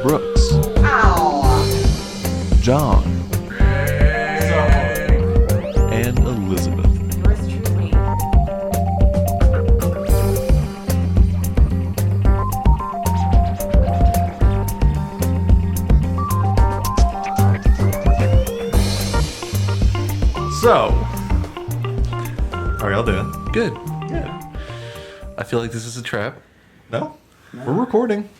Brooks, Ow. John, and Elizabeth. Yours truly. So, how are y'all doing? Good. Yeah. I feel like this is a trap. No? We're recording.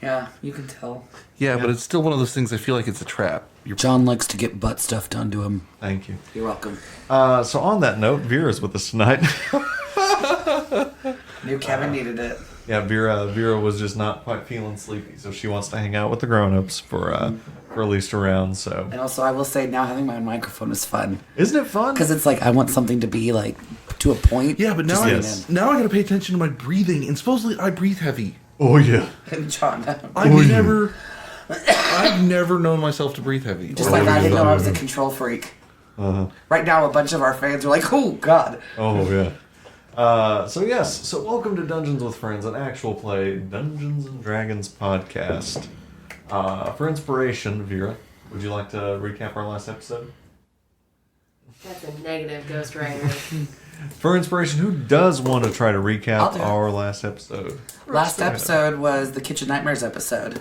Yeah, you can tell. Yeah, but it's still one of those things I feel like it's a trap. John likes to get butt stuff done to him. Thank you. You're welcome. So on that note, Vera's with us tonight. Knew Kevin needed it. Yeah, Vera was just not quite feeling sleepy, so she wants to hang out with the grown-ups for at least a round, so. And also, I will say, now having my own microphone is fun. Isn't it fun? Because it's like, I want something to be, like, to a point. Yeah, but now Just I, lean Yes. now I gotta pay attention to my breathing, and supposedly I breathe heavy. Oh, yeah. in. John, I've never known myself to breathe heavy. just like I didn't know I was a control freak. Right now, a bunch of our fans are like, oh, God. Oh, yeah. So welcome to Dungeons with Friends, an actual play Dungeons and Dragons podcast. For inspiration, Vera, would you like to recap our last episode? That's a negative ghostwriter. For inspiration, who does want to try to I'll recap do it. our last episode? Last episode was the Kitchen Nightmares episode.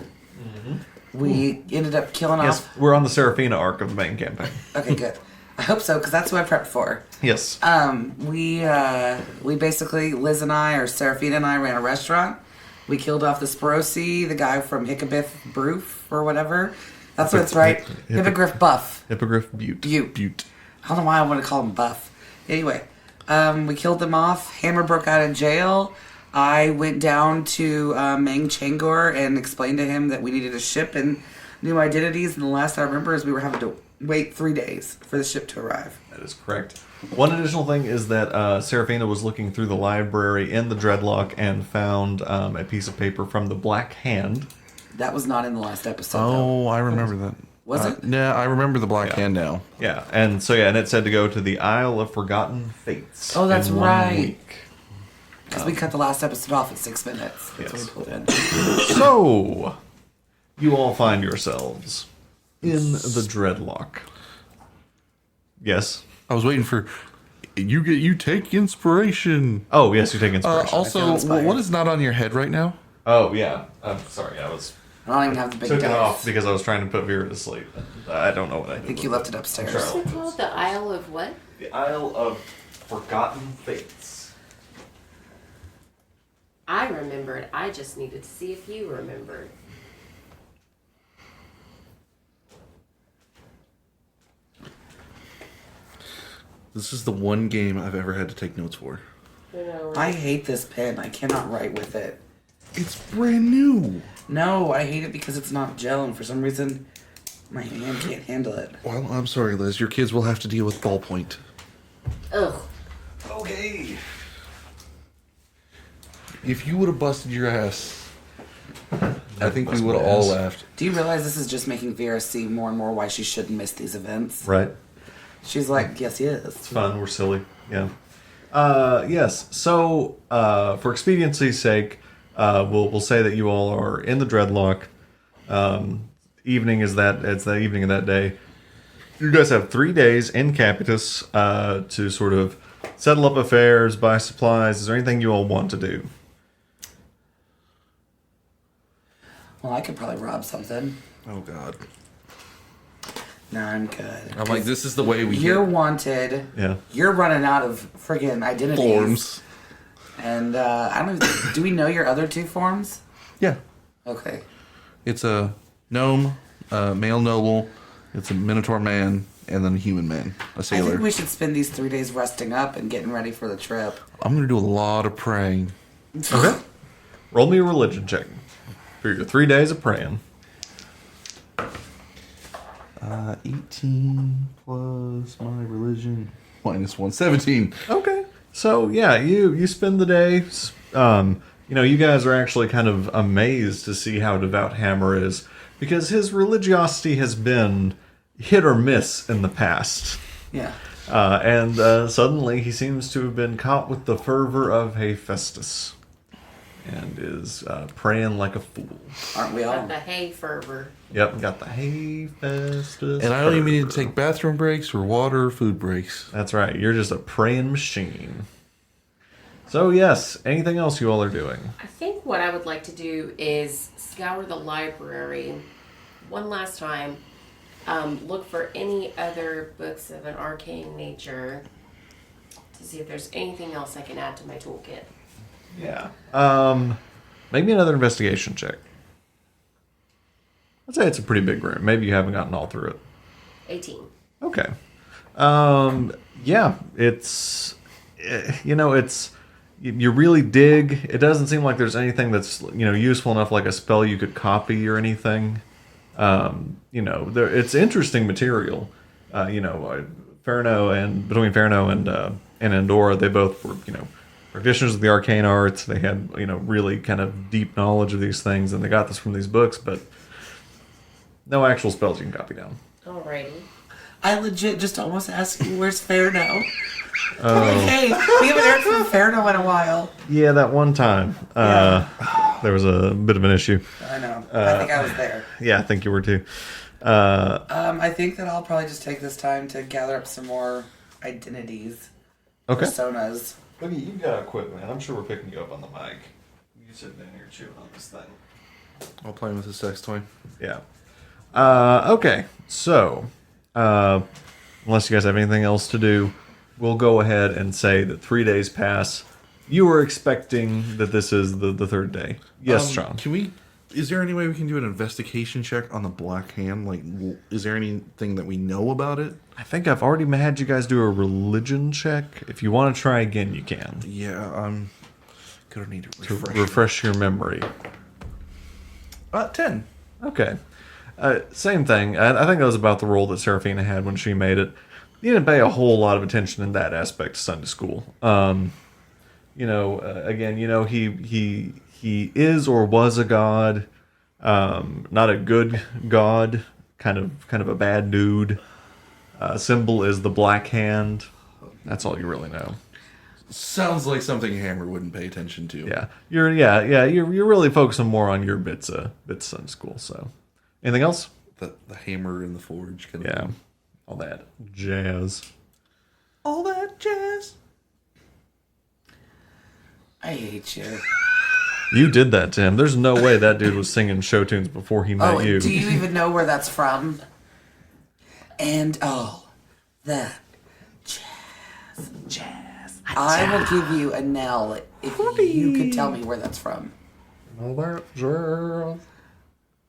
We ended up killing Yes, off... we're on the Serafina arc of the main campaign. Okay, good. I hope so, because that's what I prepped for. Yes. We basically, Liz and I, or Serafina and I, ran a restaurant. We killed off the Spirosi, the guy from Hickabith Broof, or whatever. That's what it's right. Hippogriff Buff. Hippogriff Butte. Butte. I don't know why I want to call him Buff. Anyway, we killed them off. Hammer broke out of jail. I went down to Mang Changor and explained to him that we needed a ship and new identities. And the last I remember is we were having to wait 3 days for the ship to arrive. That is correct. One additional thing is that Serafina was looking through the library in the Dreadlock and found a piece of paper from the Black Hand. That was not in the last episode, though. Oh, I remember that. Was it? Yeah, I remember the Black Hand now. Yeah, and it said to go to the Isle of Forgotten Fates. Oh, that's in 1 right. week. Because we cut the last episode off at 6 minutes. That's Yes. what we pulled in. So, you all find yourselves in the Dreadlock. Yes. I was waiting for you take inspiration. Oh, yes, you take inspiration. Also, inspired. what is not on your head right now? Oh, yeah. I'm sorry, I was I don't even have the big took dice. it off because I was trying to put Vera to sleep. I don't know what I did. I think you left it upstairs. Sure. What's it called? The Isle of what? The Isle of Forgotten Fates. I remembered. I just needed to see if you remembered. This is the one game I've ever had to take notes for. You know, I hate this pen. I cannot write with it. It's brand new. No, I hate it because it's not gel, and for some reason, my hand can't handle it. Well, I'm sorry, Liz. Your kids will have to deal with ballpoint. ugh. Okay. If you would have busted your ass, I think we Busted would have my all ass. laughed. Do you realize this is just making Vera see more and more why she shouldn't miss these events? Right. She's like, yes, he is. It's fun. We're silly. Yeah. Yes. So, for expediency's sake, we'll say that you all are in the Dreadlock. It's the evening of that day. You guys have 3 days in Capitus to sort of settle up affairs, buy supplies. Is there anything you all want to do? Well, I could probably rob something. Oh, God. No, I'm good. I'm like, this is the way we You're get wanted. Yeah. You're running out of friggin' identities. forms. And I don't even... Do we know your other 2 forms? Yeah. Okay. It's a gnome, a male noble, it's a minotaur man, and then a human man, a I sailor. think we should spend these 3 days resting up and getting ready for the trip. I'm going to do a lot of praying. Okay. Roll me a religion check for your 3 days of praying. 18 plus my religion minus 1, 17. Okay. So yeah, you spend the day. You guys are actually kind of amazed to see how devout Hammer is because his religiosity has been hit or miss in the past. Yeah. And suddenly he seems to have been caught with the fervor of Hephaestus. and is praying like a fool. Aren't we all? Got the hay fervor. Yep, got the hay fastest. And I don't even need to fervor. take bathroom breaks or water or food breaks. That's right. You're just a praying machine. So yes, anything else you all are doing? I think what I would like to do is scour the library one last time. Look for any other books of an arcane nature to see if there's anything else I can add to my toolkit. Yeah. Maybe another investigation check. I'd say it's a pretty big room. Maybe you haven't gotten all through it. 18. Okay. Yeah, it's it's you really dig. It doesn't seem like there's anything that's useful enough, like a spell you could copy or anything. It's interesting material. Ferno and between Ferno and Andorra, they both were practitioners of the arcane arts. They had really kind of deep knowledge of these things, and they got this from these books, but no actual spells you can copy down. Alrighty. I legit just almost asked you, where's Ferno? Like, hey, we haven't heard from Ferno in a while. Yeah, that one time there was a bit of an issue. I know. I think I was there. Yeah, I think you were too. I think that I'll probably just take this time to gather up some more identities. Okay. Personas. Look, you've got equipment. I'm sure we're picking you up on the mic. You sit down here chewing on this thing. I'll play with the sex toy. Yeah. Okay. So, unless you guys have anything else to do, we'll go ahead and say that 3 days pass. You were expecting that this is the third day. Yes, Sean. Is there any way we can do an investigation check on the Black Hand? Like, is there anything that we know about it? I think I've already had you guys do a religion check. If you want to try again, you can. Yeah, I'm gonna need to Refresh your memory. 10. Okay. Same thing. I think that was about the role that Serafina had when she made it. You didn't pay a whole lot of attention in that aspect to Sunday school. Again, he is or was a god, not a good god, kind of a bad dude. Symbol is the Black Hand. That's all you really know. Sounds like something Hammer wouldn't pay attention to. Yeah, you're really focusing more on your bits Sunday school. So, anything else? The hammer in the forge. Kind of Yeah, thing. all that jazz. All that jazz. I hate you. You did that to him. There's no way that dude was singing show tunes before he met you. Do you even know where that's from? And that jazz. I will give you a Nell if you could tell me where that's from. All that jazz.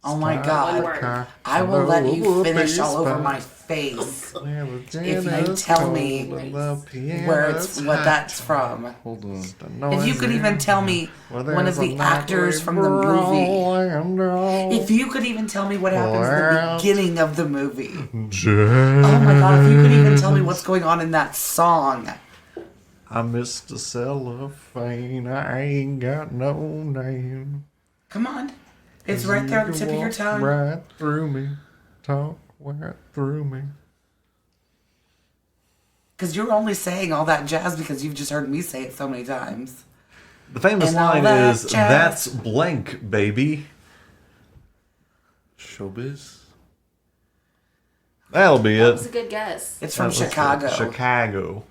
Oh my One god. word. I will let you finish all over my face if you tell me what that's from. Hold on. If you could even tell me one of the actors from the movie. If you could even tell me what happens at the beginning of the movie. Oh my god, if you could even tell me what's going on in that song. I missed a cellophane. I ain't got no name. Come on. It's right there on the tip of your tongue. Right through me. Talk right through me. Because you're only saying all that jazz because you've just heard me say it so many times. The famous And all line that is, jazz. "That's blank, baby." Showbiz. That'll be That was it. a good guess. It's from That was Chicago. it.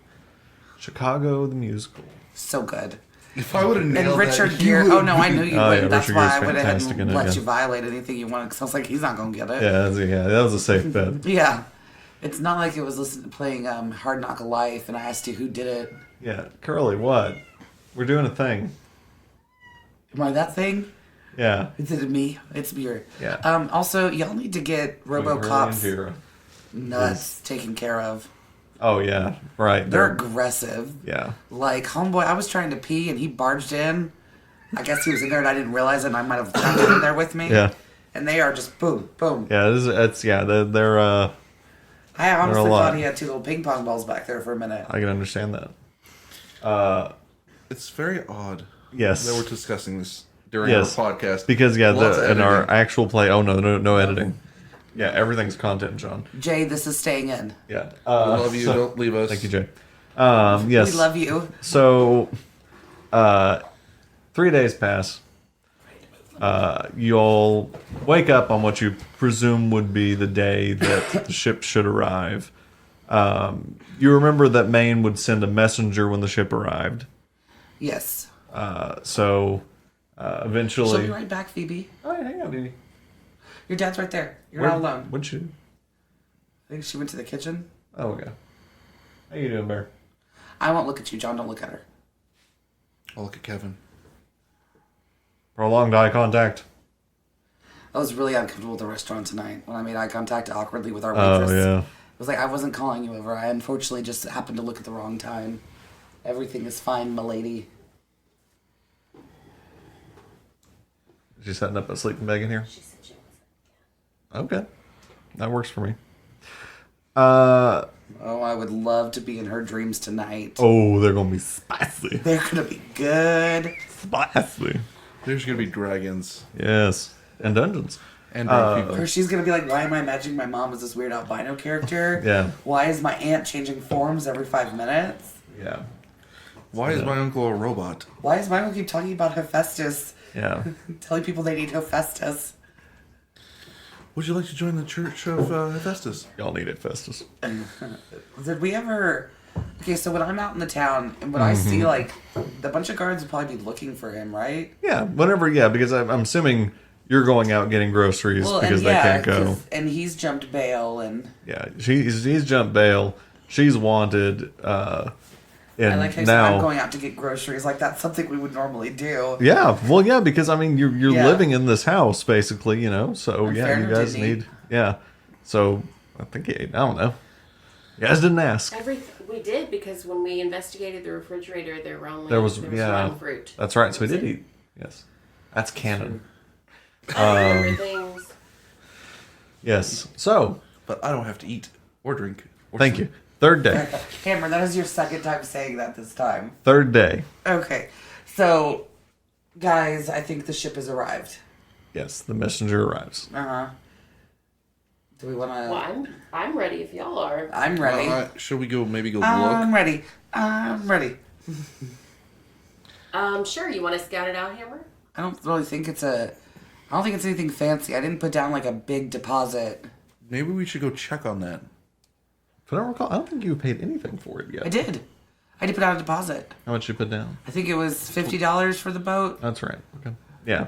Chicago the musical. So good. If I would have And nailed Richard that, Gere. Oh no, I knew you Oh, wouldn't. yeah, That's Richard why Gere's I went ahead fantastic in and it, let yeah. you violate anything you wanted. Because I was like, he's not gonna get it. Yeah, that was a safe bet. Yeah. It's not like it was playing Hard Knock Life, and I asked you who did it. Yeah, Curly, what? We're doing a thing. Am I that thing? Yeah. Is it me? It's beer. Yeah. Also, y'all need to get Curly and RoboCop's Vera. nuts taken care of. Oh yeah, right. They're aggressive. yeah. Like, homeboy, I was trying to pee and he barged in. I guess he was in there and I didn't realize it and I might have left him in there with me. Yeah. And they are just boom, boom. Yeah, they're I honestly a lot. thought he had two little ping pong balls back there for a minute. I can understand that. It's very odd Yes. that we're discussing this during Yes. our podcast. Because Lots of in our editing. actual play, no editing. Yeah, everything's content, John. Jay, this is staying in. Yeah. We love you. so- Don't leave us. Thank you, Jay. Yes. We love you. So, 3 days pass. You all wake up on what you presume would be the day that the ship should arrive. You remember that Maine would send a messenger when the ship arrived. Yes. So eventually... She'll be right back, Phoebe. Oh, yeah, hang on, Dee. Your dad's right there. You're not alone. What'd she do? I think she went to the kitchen. Oh, okay. How you doing, Bear? I won't look at you, John. Don't look at her. I'll look at Kevin. Prolonged eye contact. I was really uncomfortable at the restaurant tonight when I made eye contact awkwardly with our Oh, waitress. yeah. It was like I wasn't calling you over. I unfortunately just happened to look at the wrong time. Everything is fine, milady. Is she setting up a sleeping bag in here? She said she wasn't. Okay. That works for me. Oh, I would love to be in her dreams tonight. Oh, they're going to be spicy. They're gonna be good. Spicy. There's gonna be dragons Yes. And dungeons. and drunk people. Or she's gonna be like, why am I imagining my mom as this weird albino character? Yeah. Why is my aunt changing forms every 5 minutes? Yeah. Why is my uncle a robot? Why does my uncle keep talking about Hephaestus? Yeah. Telling people they need Hephaestus. Would you like to join the Church of Hephaestus? Y'all need it, Festus. Did we ever... Okay, so when I'm out in the town, and when I see, like, the bunch of guards would probably be looking for him, right? Yeah, whenever, yeah, because I'm assuming you're going out getting groceries because they can't go. And he's jumped bail, and... Yeah, he's jumped bail. She's wanted. And I like how you said, now, I'm going out to get groceries. Like, that's something we would normally do. yeah, well, yeah, because I mean, you're Yeah. living in this house basically, So And yeah, Farron you guys didn't eat. need, yeah. So I think I don't know. You guys didn't ask. We did because when we investigated the refrigerator, there was yeah, one fruit. that's right. So we did eat. Yes, that's canon. I remember things. Yes. So But I don't have to eat or drink. Or thank sleep. you. Third day. Cameron, that is your second time saying that this time. Third day. Okay. So, guys, I think the ship has arrived. Yes, the messenger arrives. Uh-huh. Do we want to... Well, I'm ready if y'all are. I'm ready. Should we go? Maybe go look. I'm ready. I'm ready. Sure. You want to scout it out, Hammer? I don't really think it's a... I don't think it's anything fancy. I didn't put down, like, a big deposit. Maybe we should go check on that. If I don't recall, I don't think you paid anything for it yet. I did. I did put out a deposit. How much you put down? I think it was $50 for the boat. That's right. Okay. Yeah.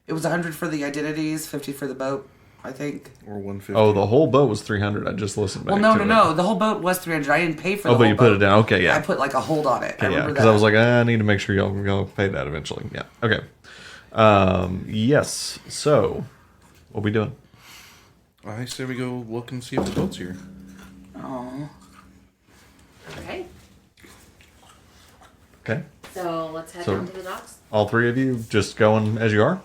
It was $100 for the identities, $50 for the boat, I think. Or 150. Oh, the whole boat was 300. I just listened back. Well, to it. no. The whole boat was $300. I didn't pay for the Oh, whole but you put boat. it down. Okay, yeah. I put, like, a hold on it. I Okay, yeah, remember because that. I was like, I need to make sure y'all pay that eventually. Yeah. Okay. Yes. So, what we doing? I say we go look and see if the boat's here. Oh. Okay. Okay. So let's head So- down to the docks. All three of you just going as you are.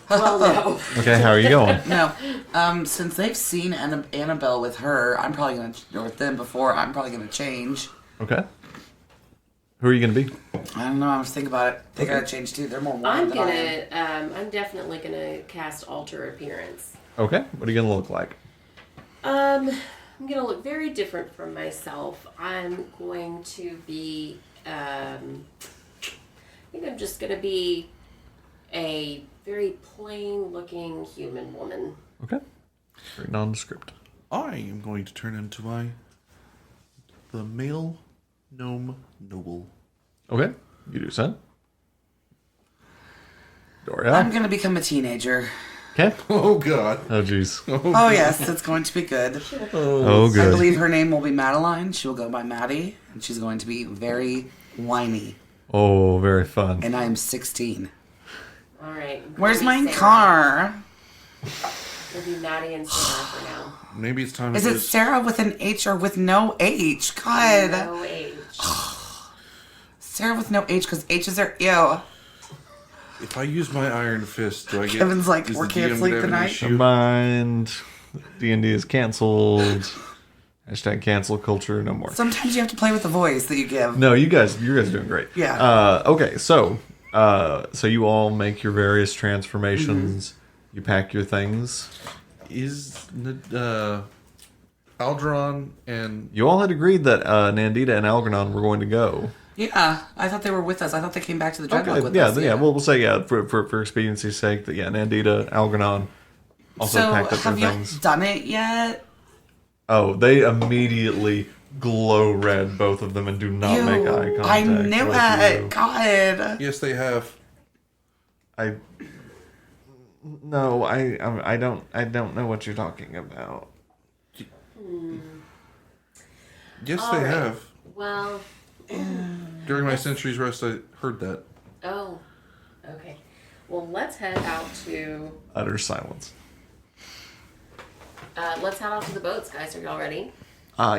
Well, no. Okay. How are you going? No. Since they've seen Annabelle with her, I'm probably going to... Or with them before, I'm probably going to change. Okay. Who are you going to be? I don't know. I was thinking about it. They got to change, too. They're more wild than I am. I'm definitely gonna cast alter appearance. Okay. What are you going to look like? I'm gonna look very different from myself. I'm going to be, I think I'm just gonna be a very plain looking human woman. Okay. Very nondescript. I am going to turn into the male gnome noble. Okay. You do, son. Doria. I'm going to become a teenager. Okay. Oh God. Oh, jeez. Oh, yes. It's going to be good. Oh, I good. believe her name will be Madeline. She will go by Maddie. And she's going to be very whiny. Oh, very fun. And I am 16. All right. Where's my Sarah. car? It'll be Maddie and Sarah for now. Maybe it's time Is to it just... Sarah with an H or with no H? God. No age. Sarah with no H because H's are ew. If I use my iron fist, do I get... Kevin's like, does we're the DM canceling have an tonight? issue? Combined. D&D is canceled. Hashtag cancel culture, no more. Sometimes you have to play with the voice that you give. No, you guys are doing great. Yeah. Okay, so you all make your various transformations. You pack your things. Is Aldron and... You all had agreed that Nandita and Algernon were going to go. Yeah, I thought they were with us. I thought they came back to the dreadlock with yeah, us. yeah. We'll say for expediency's sake that Nandita, Algernon also So, packed up their have you things. done it yet? Oh, they immediately glow red, both of them, and do not make eye contact. I knew with it. you. God. Yes, they have. I don't know what you're talking about. Yes, All they right. have. Well, During my century's rest, I heard that. oh, okay. Well, let's head out to Utter silence. let's head out to the boats, guys. Are y'all ready?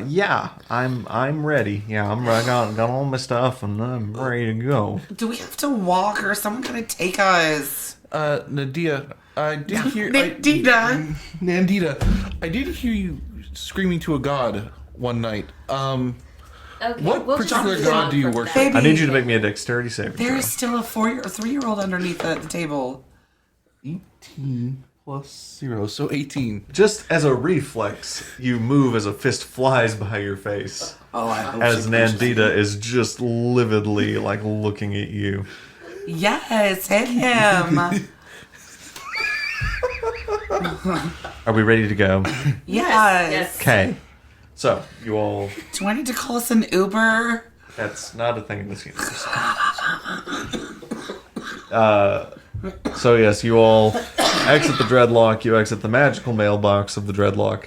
Yeah, I'm ready. Yeah, I got all my stuff and I'm ready to go. Do we have to walk or is someone going to take us? Nadia, I did hear... Nandita. Nandita, I did hear you screaming to a god one night. Okay. What we'll just particular move god on do you from worship? that. I need you to make me a dexterity saving throw. There's still a 3-year-old underneath the table. 18 plus 0, so 18. Just as a reflex, you move as a fist flies by your face. Oh, I hope As she Nandita is just lividly like looking at you. Yes, hit him. Are we ready to go? Yes. Yes. Okay. So, you all... Do I need to call us an Uber? That's not a thing in this universe. So yes, you all exit the dreadlock. You exit the magical mailbox of the dreadlock.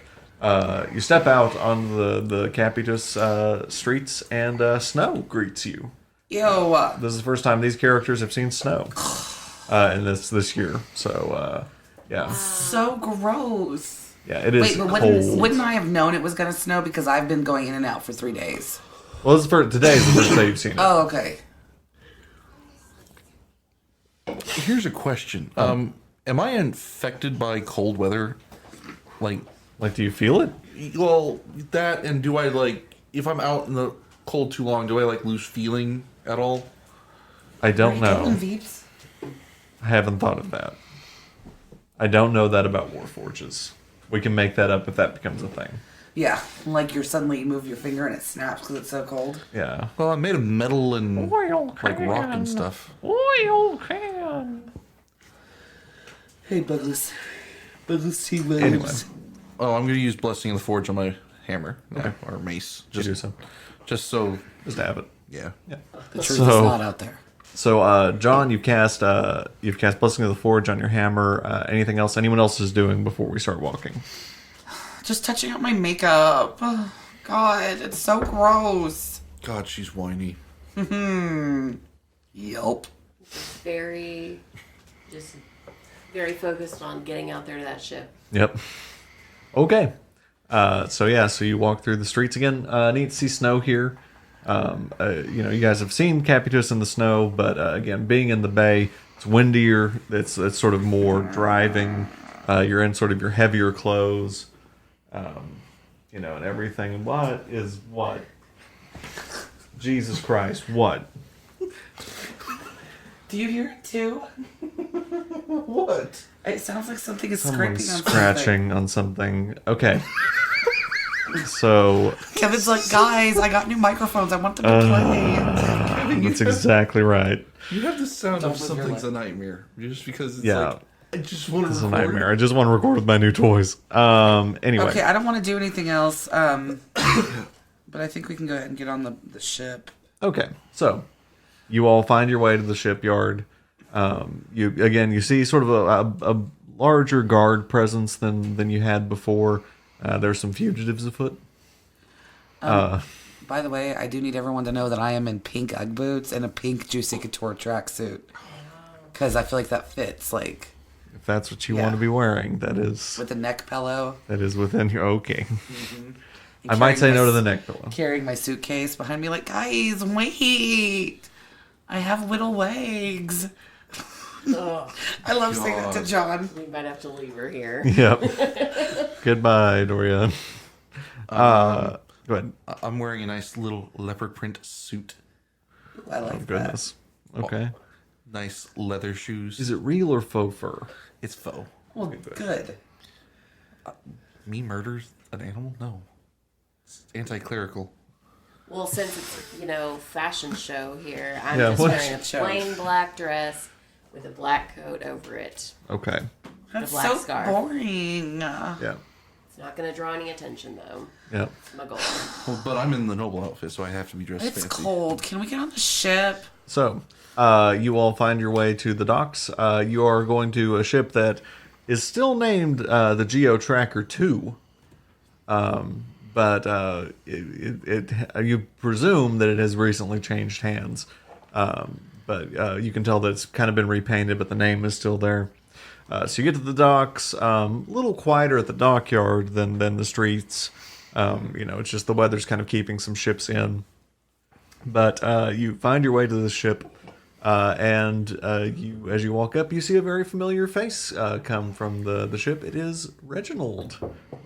You step out on the Capitus streets, and snow greets you. Yo. This is the first time these characters have seen snow in this year. So yeah, So gross. yeah, it is Wait, but cold. wouldn't I have known it was going to snow because I've been going in and out for 3 days? Well, today's the first day you've seen it. Oh, okay. Here's a question. Am I infected by cold weather? Like, Do you feel it? well, that, and do I, like, if I'm out in the cold too long, do I, like, lose feeling at all? I don't Are you know. getting Veeps? I haven't thought of that. I don't know that about Warforges. We can make that up if that becomes a thing. Yeah, like you move your finger and it snaps because it's so cold. Yeah. Well, I'm made of metal and, like, rock and stuff. Oil can. Hey, Douglas. Douglas T. Anyway, Oh, I'm going to use Blessing of the Forge on my hammer. Okay. Or mace. you do so. Just so, Just have it. yeah. Yeah. The truth So- is not out there. So, John, you've cast Blessing of the Forge on your hammer. Anything else anyone else is doing before we start walking? Just touching up my makeup. Oh, God, it's so gross. God, she's whiny. Yelp. Very focused on getting out there to that ship. Yep. Okay. So you walk through the streets again. Neat to see snow here. You guys have seen Capitus in the snow, but again, being in the bay, it's windier. It's sort of more driving. You're in sort of your heavier clothes, and everything. What is what? Jesus Christ! What? Do you hear it too? What? It sounds like something is Someone's scraping on scratching on something. Okay. So something. Kevin's like, guys, I got new microphones. I want them to play. that's exactly right. You have the sound Don't of live your something's life. a nightmare. Just because it's Yeah. like, I just want to It's a record. nightmare. I just want to record with my new toys. Anyway. Okay, I don't want to do anything else. But I think we can go ahead and get on the ship. Okay, so you all find your way to the shipyard. You see sort of a larger guard presence than you had before. There's some fugitives afoot. By the way, I do need everyone to know that I am in pink Ugg boots and a pink Juicy Couture tracksuit. Because I feel like that fits, like, If that's what you Yeah. want to be wearing, that is with the neck pillow. within your okay. and I might carrying say my no to s- the neck pillow. Carrying my suitcase behind me, like, guys, wait. I have little legs. Oh, I love saying that to John. we might have to leave her here. Yep. Goodbye, Doria. Go ahead. I'm wearing a nice little leopard print suit. I like that. Goodness. Okay. Nice leather shoes. Is it real or faux fur? It's faux. Well, good. Me murders an animal? No. It's anti-clerical. Well, since it's, fashion show here, I'm Yeah, just what- wearing a plain black dress with a black coat over it. Okay. That's black so scarf. boring. Yeah. It's not going to draw any attention, though. Yeah. It's my goal. Well, but I'm in the noble outfit, so I have to be dressed It's fancy. cold. Can we get on the ship? So, you all find your way to the docks. You are going to a ship that is still named the Geo Tracker 2. But you presume that it has recently changed hands. But you can tell that it's kind of been repainted, but the name is still there. So you get to the docks, a little quieter at the dockyard than the streets. It's just the weather's kind of keeping some ships in. But you find your way to the ship, and as you walk up, you see a very familiar face come from the ship. It is Reginald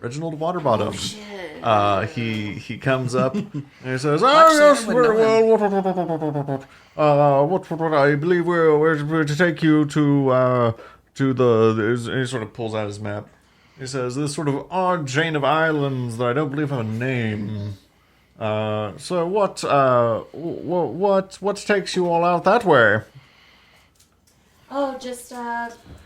Waterbottom. He comes up and he says, Actually, "Oh yes, I would very know well. What I believe we're to take you to the." He sort of pulls out his map. He says, "This sort of odd chain of islands that I don't believe have a name. So what takes you all out that way?" Oh, just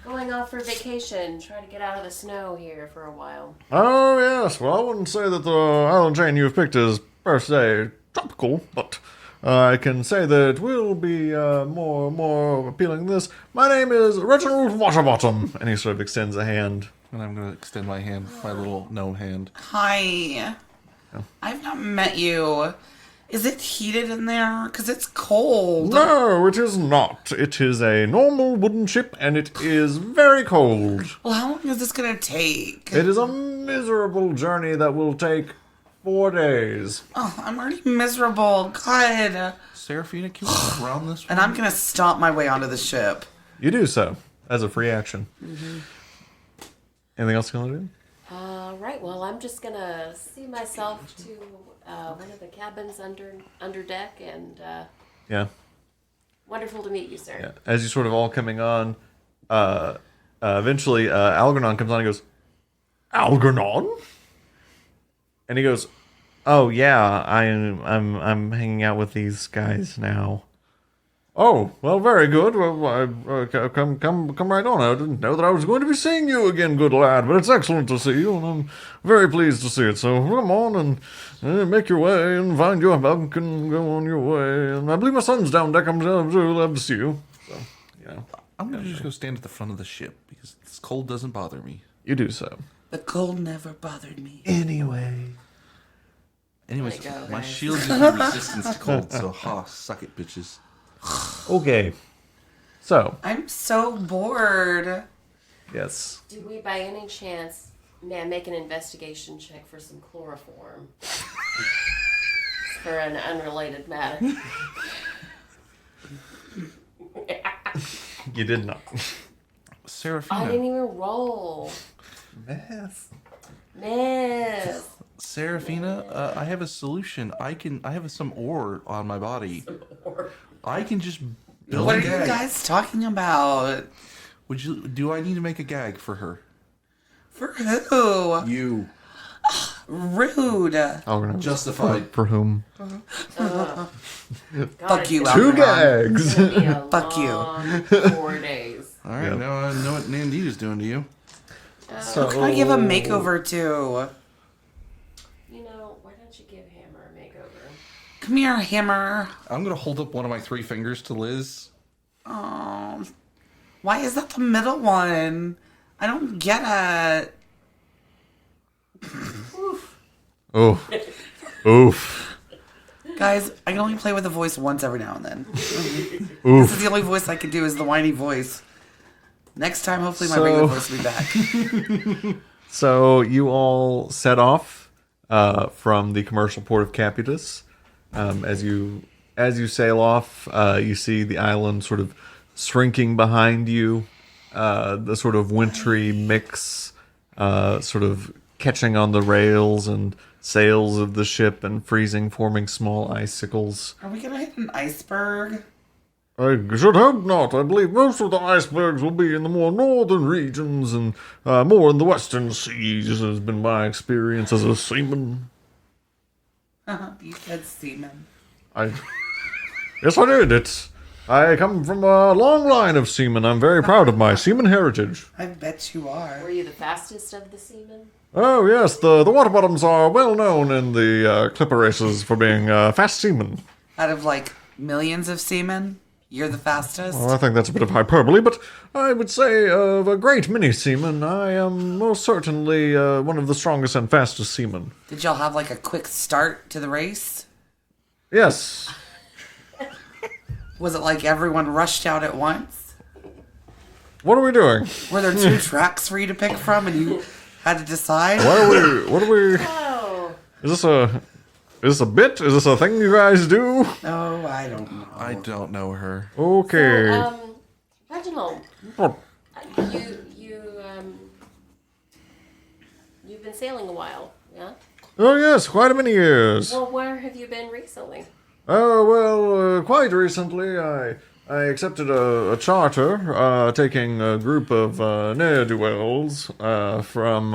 going off for vacation. Try to get out of the snow here for a while. "Oh yes, well I wouldn't say that the island chain you've picked is per se tropical, but I can say that it will be more appealing than this. My name is Reginald Waterbottom," and he sort of extends a hand. And I'm going to extend my hand, my little gnome hand. Hi. I've not met you. Is it heated in there? Because it's cold. "No, it is not. It is a normal wooden ship, and it is very cold. Well, how long is this going to take? It is a miserable journey that will take 4 days." Oh, I'm already miserable. God. Serafina, can we walk around this one? And I'm going to stomp my way onto the ship. You do so as a free action. Anything else you want to do? Right, well, I'm just going to see myself to one of the cabins under deck, and Yeah. wonderful to meet you, sir. Yeah. As you sort of all coming on, eventually Algernon comes on and goes, "Algernon?" And he goes, "Oh yeah, I'm hanging out with these guys now." "Oh, well, very good. Well, come right on. I didn't know that I was going to be seeing you again, good lad, but it's excellent to see you, and I'm very pleased to see it. So come on and make your way and find your bunk and go on your way. And I believe my son's down deck. I'm sure he'll love to see you." So, I'm going to just go stand at the front of the ship because this cold doesn't bother me. you do so. The cold never bothered me. Anyway. Anyways, Let it go, my guys. shield gives me resistance to cold, so suck it, bitches. Okay. So, I'm so bored. yes. Do we, by any chance, make an investigation check for some chloroform? For an unrelated matter. You did not. I Serafina. didn't even roll. Math. Miss. Serafina, I have a solution. I have some ore on my body. I can just build What a are you gag. guys talking about? Do I need to make a gag for her? For who? You. Rude. Algernon. Justified. For whom? Fuck you, Two Algernon. gags. Fuck you. Long 4 days. All right, Yep. now I know what Nandita's doing to you. So, Who can I give a makeover to? Why don't you give Hammer a makeover? Come here, Hammer. I'm gonna hold up one of my 3 fingers to Liz. Oh, why is that the middle one? I don't get it. Oof. Oof. Guys, I can only play with the voice once every now and then. This Oof. is the only voice I can do is the whiny voice. Next time, hopefully my So- regular voice will be back. So you all set off from the commercial port of Caputus. As you sail off, you see the island sort of shrinking behind you. The sort of wintry mix, sort of catching on the rails and sails of the ship and freezing, forming small icicles. Are we gonna hit an iceberg? I should hope not. I believe most of the icebergs will be in the more northern regions and more in the western seas, has been my experience as a seaman. You said semen. Yes, I did. I come from a long line of seamen. I'm very proud of my seaman heritage. I bet you are. Were you the fastest of the seamen? Oh, yes, the water bottoms are well known in the clipper races for being fast seamen. Out of like millions of seamen, you're the fastest. Well, I think that's a bit of hyperbole, but I would say of a great many seamen, I am most certainly one of the strongest and fastest seamen. Did y'all have like a quick start to the race? Yes. Was it like everyone rushed out at once? What are we doing? Were there 2 tracks for you to pick from and you had to decide? What are we... Oh. Is this a bit? Is this a thing you guys do? Oh, I don't know. I don't know her. Okay. So, Reginald, Oh, you've been sailing a while, yeah? oh, yes, quite a many years. Well, where have you been recently? Oh, well, quite recently I accepted a charter taking a group of ne'er-do-wells from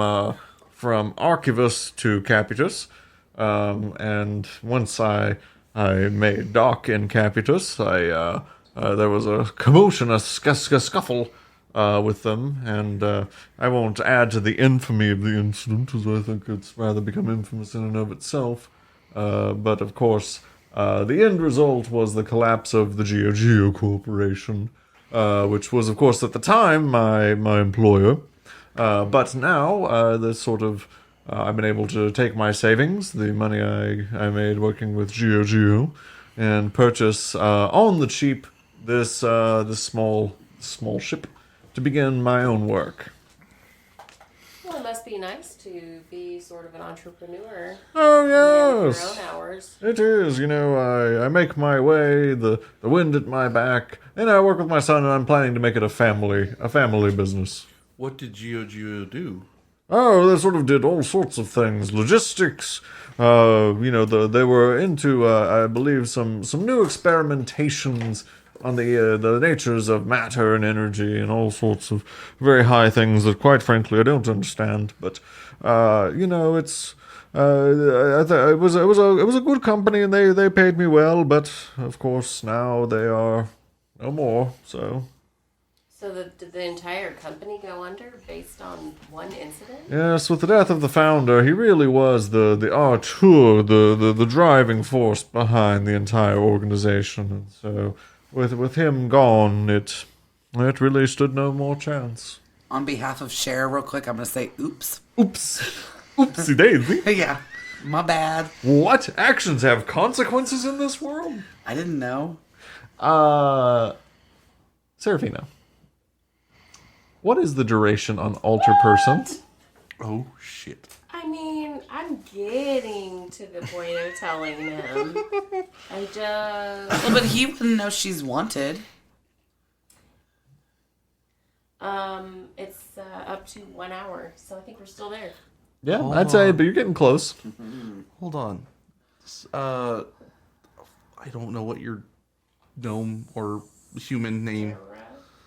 Archivus to Capitus. And once I made dock in Capitus, there was a commotion, a scuffle with them, and I won't add to the infamy of the incident, as I think it's rather become infamous in and of itself. But of course, the end result was the collapse of the Geo Corporation, which was, of course, at the time my employer. But now, the sort of I've been able to take my savings, the money I made working with Geo, and purchase on the cheap this small ship to begin my own work. Well, it must be nice to be sort of an entrepreneur. Oh Man with yes, your own hours. it is. You know, I make my way, the wind at my back, and I work with my son, and I'm planning to make it a family business. What did Geo do? Oh, they sort of did all sorts of things. Logistics. They were into, I believe, some new experimentations on the natures of matter and energy and all sorts of very high things that, quite frankly, I don't understand. But it's it was a good company, and they paid me well. But of course, now they are no more. So. So did the entire company go under based on one incident? Yes, with the death of the founder, he really was the auteur, the driving force behind the entire organization. And so, with him gone, it really stood no more chance. On behalf of Cher, real quick, I'm going to say oops. Oops. Oopsie daisy. Yeah, my bad. What? Actions have consequences in this world? I didn't know. Serafina. What is the duration on Alter Person? Oh, shit. I mean, I'm getting to the point of telling him. I just... Well, but he wouldn't know she's wanted. It's up to 1 hour, so I think we're still there. Yeah, I'd say, but you're getting close. Hold on. I don't know what your gnome or human name...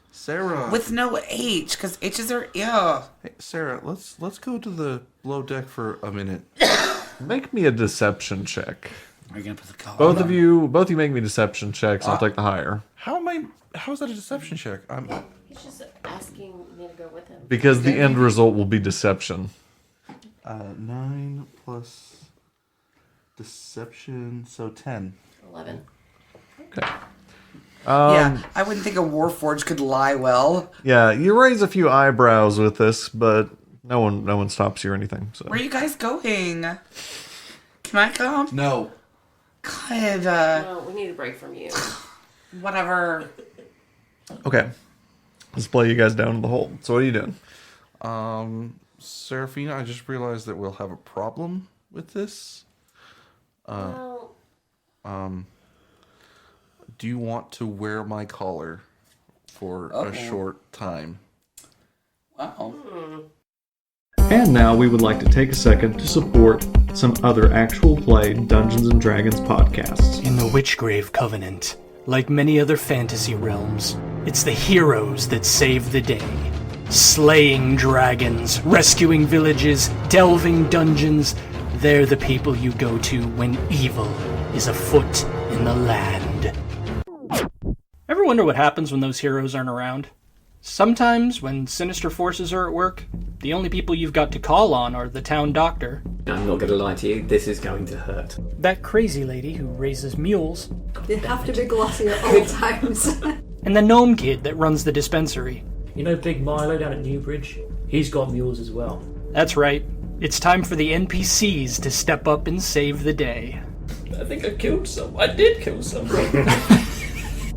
Sarah. With no H, because H's are ew. Hey, Sarah, let's go to the below deck for a minute. Make me a deception check. Are you gonna put the collar Both on? of you make me deception checks. I'll take the higher. How is that a deception check? He's just asking me to go with him. Because the end result will be deception. 9 plus deception, so 10. 11. Okay. Yeah, I wouldn't think a Warforged could lie well. Yeah, you raise a few eyebrows with this, but no one stops you or anything. So. Where are you guys going? Can I come? No. God, No, we need a break from you. whatever. Okay. Let's play you guys down in the hole. So what are you doing? Serafina, I just realized that we'll have a problem with this. Well, Do you want to wear my collar for a short time? Wow. And now we would like to take a second to support some other actual play Dungeons & Dragons podcasts. In the Witchgrave Covenant, like many other fantasy realms, it's the heroes that save the day. Slaying dragons, rescuing villages, delving dungeons, They're the people you go to when evil is afoot in the land. Ever wonder what happens when those heroes aren't around? Sometimes, when sinister forces are at work, the only people you've got to call on are the town doctor, I'm not going to lie to you, this is going to hurt. that crazy lady who raises mules, They have to be glossy at all times. and the gnome kid that runs the dispensary. You know Big Milo down at Newbridge? He's got mules as well. That's right. It's time for the NPCs to step up and save the day. I think I killed someone. I did kill someone.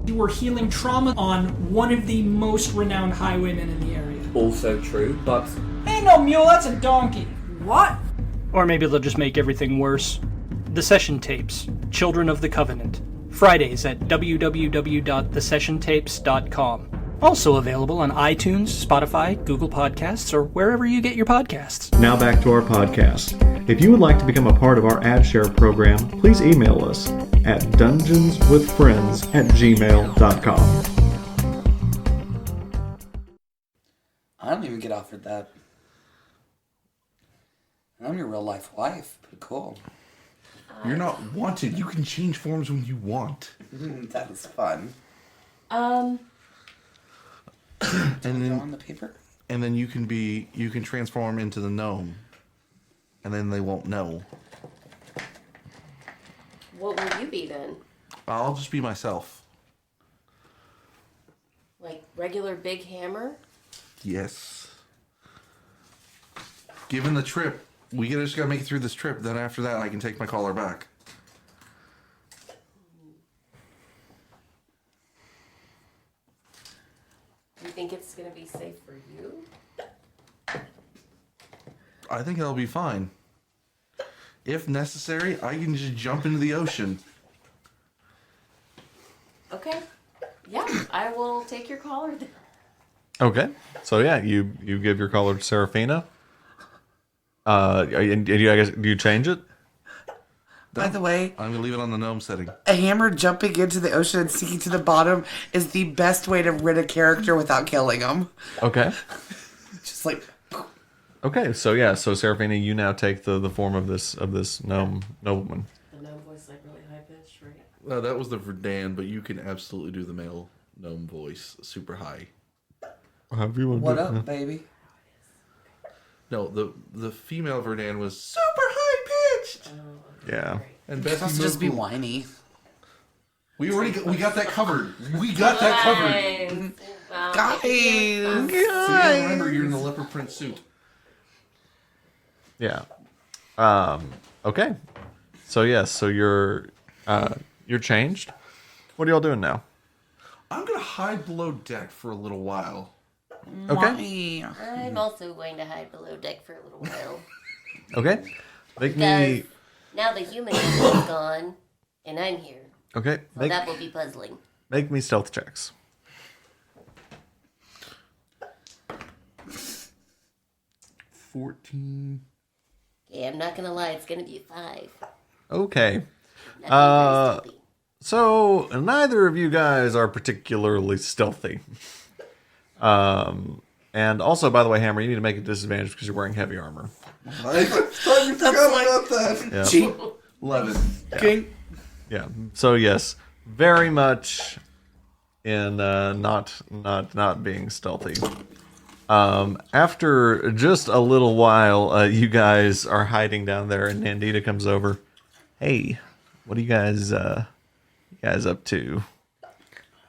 You were healing trauma on one of the most renowned highwaymen in the area. Also true, but Ain't no mule, that's a donkey. What? Or maybe they'll just make everything worse. The Session Tapes, Children of the Covenant. Fridays at www.thesessiontapes.com. Also available on iTunes, Spotify, Google Podcasts, or wherever you get your podcasts. Now back to our podcast. If you would like to become a part of our ad share program, please email us at dungeonswithfriends@gmail.com. I don't even get offered that. I'm your real life wife. Pretty cool. You're not wanted. You can change forms when you want. That is fun. And then On the paper? And then you can transform into the gnome. And then they won't know. What will you be then? I'll just be myself. Like regular big hammer? Yes. Given the trip, just gotta make it through this trip. Then after that, I can take my collar back. Do you think it's gonna be safe for you? I think that'll be fine. If necessary, I can just jump into the ocean. Okay. Yeah, I will take your collar then. Okay. So yeah, you give your collar to Serafina. And do you change it? By the way, I'm gonna leave it on the gnome setting. a hammer jumping into the ocean and sinking to the bottom is the best way to rid a character without killing him. Okay. Just like... Okay. So yeah. So Serafina, you now take the form of this nobleman. The gnome voice like really high pitched, right? Well, that was the Verdan, but you can absolutely do the male gnome voice super high. What up, baby? No, the female Verdan was super high pitched. Yeah. And It's also just be whiny. We got that covered. We got that covered. Guys. See, I remember you're in the leopard print suit. Yeah. Okay. So yes. So you're changed. What are y'all doing now? I'm gonna hide below deck for a little while. Okay. I'm also going to hide below deck for a little while. Okay. Make me. Now the human is gone, and I'm here. Okay. So that will be puzzling. Make me stealth checks. 14. Okay, I'm not gonna lie, it's gonna be a 5. Okay. Not very stealthy. So neither of you guys are particularly stealthy. And also, by the way, Hammer, you need to make a disadvantage because you're wearing heavy armor. I forgot about that. Yeah. Cheap. 11. King. Yeah. So yes, very much in not being stealthy. After just a little while, you guys are hiding down there, and Nandita comes over. Hey, what are you guys up to?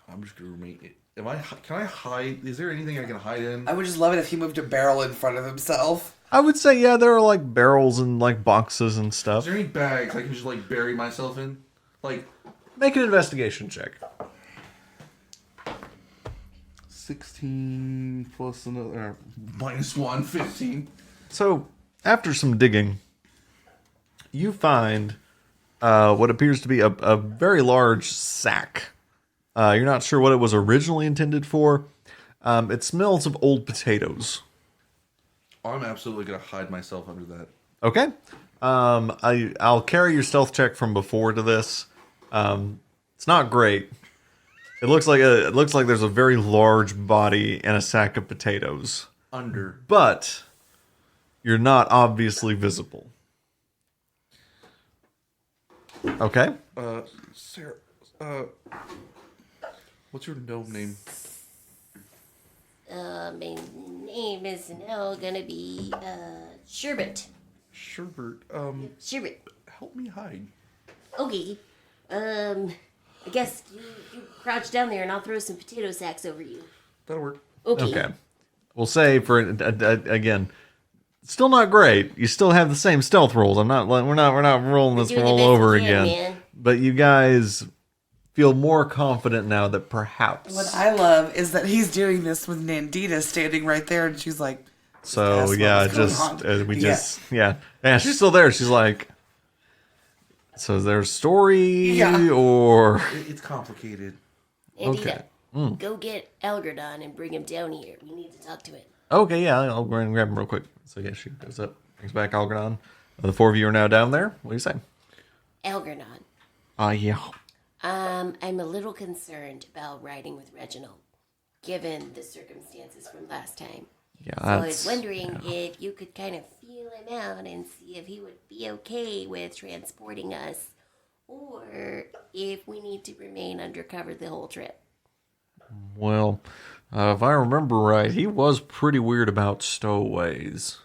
I'm just gonna remain. Can I hide? Is there anything I can hide in? I would just love it if he moved a barrel in front of himself. I would say, yeah, there are like barrels and like boxes and Is stuff. there any bags I can just like bury myself in? Like, Make an investigation check. 16 plus another minus 1, 15. So, after some digging, you find what appears to be a very large sack. You're not sure what it was originally intended for. It smells of old potatoes. I'm absolutely gonna hide myself under that. Okay. I'll carry your stealth check from before to this. It's not great. It looks like there's a very large body and a sack of potatoes. Under. But you're not obviously visible. Okay. Sarah, what's your gnome name? My name is now gonna be Sherbet. Sherbert. Sherbet. Help me hide. Okay. I guess you crouch down there and I'll throw some potato sacks over you. That'll work. Okay. We'll say for again, still not great. You still have the same stealth rolls. We're not rolling this doing the roll best over we can, again. man. But you guys feel more confident now that perhaps. What I love is that he's doing this with Nandita standing right there, and she's like, So yeah, we Yeah. she's still there. She's like, so is there a story Yeah. or It's complicated. Andita, Okay. go get Algerdon and bring him down here. We need to talk to him. Okay, yeah, I'll go and grab him real quick. So yeah, she goes up, brings back Algernon. The four of you are now down there. What do you say? Algernon. Yeah. I'm a little concerned about riding with Reginald, given the circumstances from last time. Yeah, So I was wondering if you could kind of feel him out and see if he would be okay with transporting us, or if we need to remain undercover the whole trip. Well, if I remember right, he was pretty weird about stowaways.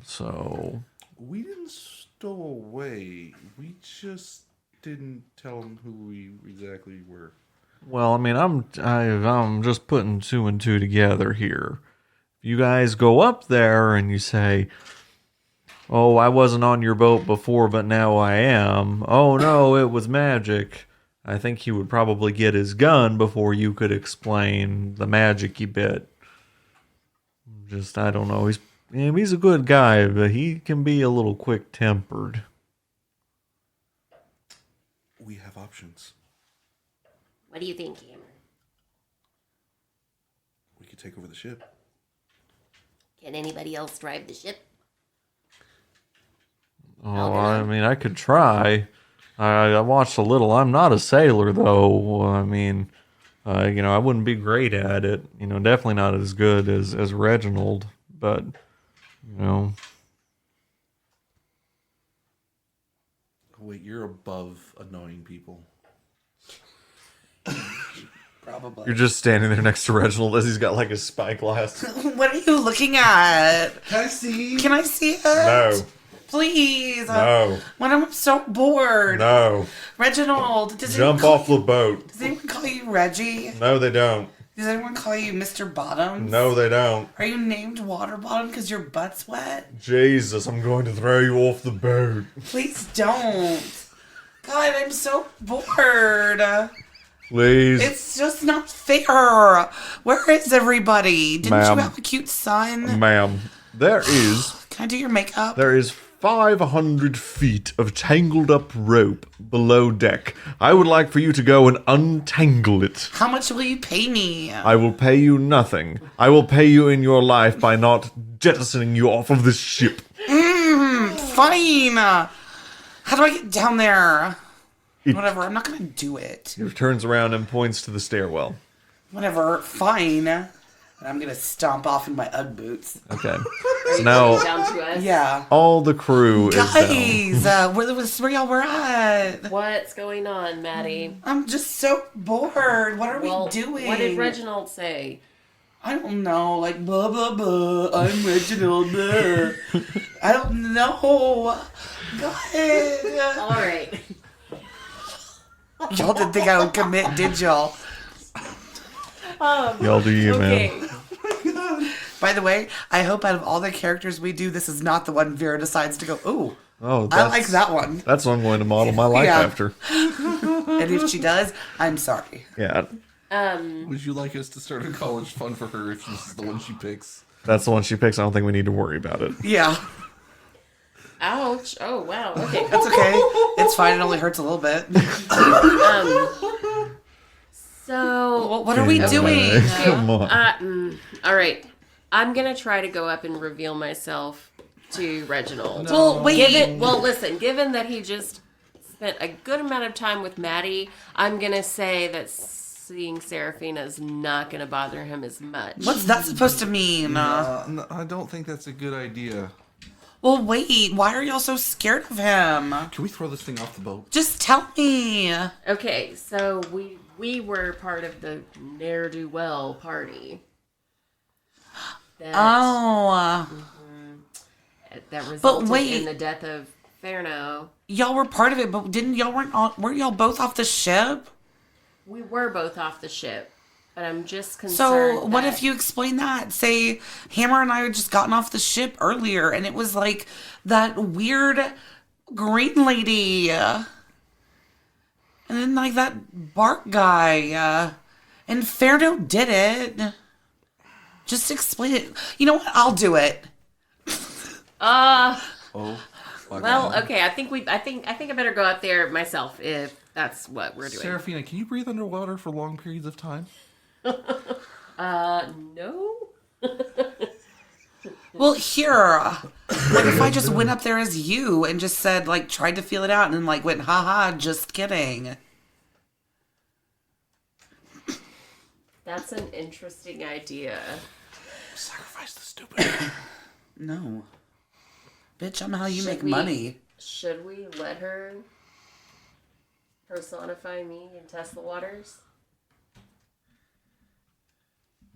So We didn't stow away. We just didn't tell him who we exactly were. well, I mean, I'm just putting two and two together here. You guys go up there and you say, "Oh, I wasn't on your boat before, but now I am. Oh no, it was magic." I think he would probably get his gun before you could explain the magic-y bit. I don't know. He's a good guy, but he can be a little quick-tempered. We have options. What do you think, Hammer? We could take over the ship. Can anybody else drive the ship? Oh, I mean, I could try. I watched a little. I'm not a sailor, though. I mean, I wouldn't be great at it. Definitely not as good as Reginald. But, Wait, you're above annoying people. probably. you're just standing there next to Reginald as he's got like his spyglass. What are you looking at? Can I see? Can I see it? No. Please. No. When I'm so bored. No. Reginald, does Jump anyone off the boat. Does anyone call you Reggie? No, they don't. Does anyone call you Mr. Bottoms? No, they don't. Are you named Water Bottom because your butt's wet? Jesus, I'm going to throw you off the boat. Please don't. God, I'm so bored. Please. It's just not fair. Where is everybody? Didn't Ma'am. you have a cute son? Ma'am, there is Can I do your makeup? 500 feet of tangled up rope below deck. I would like for you to go and untangle it. How much will you pay me? I will pay you nothing. I will pay you in your life by not jettisoning you off of this ship. Fine. How do I get down there? Whatever, I'm not gonna do it. He turns around and points to the stairwell. Whatever, fine. And I'm gonna stomp off in my Ugg boots. Okay. So now Down to us? Yeah. all the crew is down. Guys, where y'all were at? What's going on, Maddie? I'm just so bored. What are we doing? What did Reginald say? I don't know, like blah blah blah. I'm Reginald. Blah. I don't know. Go ahead. All right. Y'all didn't think I would commit, did y'all? Y'all do you, man. By the way, I hope out of all the characters we do, this is not the one Vera decides to go, ooh, Oh, I like that one. That's what I'm going to model my life Yeah. after. And if she does, I'm sorry. Yeah, Would you like us to start a college fund for her if this is the one she picks? that's the one she picks. I don't think we need to worry about it. Yeah, Ouch. Oh, wow. Okay. that's okay. It's fine. It only hurts a little bit. So, Well, what are we doing? Come on. all right. I'm going to try to go up and reveal myself to Reginald. Well, wait. Given that he just spent a good amount of time with Maddie, I'm going to say that seeing Serafina is not going to bother him as much. What's that supposed to mean? No, I don't think that's a good idea. Well, wait. Why are y'all so scared of him? Can we throw this thing off the boat? Just tell me. Okay, so we were part of the ne'er-do-well party. That, that resulted in the death of Ferno. Y'all were part of it, but weren't y'all both off the ship? We were both off the ship, but I'm just concerned. So what if you explain that? Say Hammer and I had just gotten off the ship earlier, and it was like that weird green lady, and then like that Bart guy, and Ferno did it. Just explain it. You know what? I'll do it. Oh. Well, okay. I think I better go up there myself if that's what we're doing. Serafina, can you breathe underwater for long periods of time? No. Well, here. What if I just went up there as you and just said, like, tried to feel it out and then, like, went, haha, just kidding. That's an interesting idea. Sacrifice the stupid. No. Bitch, I'm how you make money. Should we let her personify me and test the waters?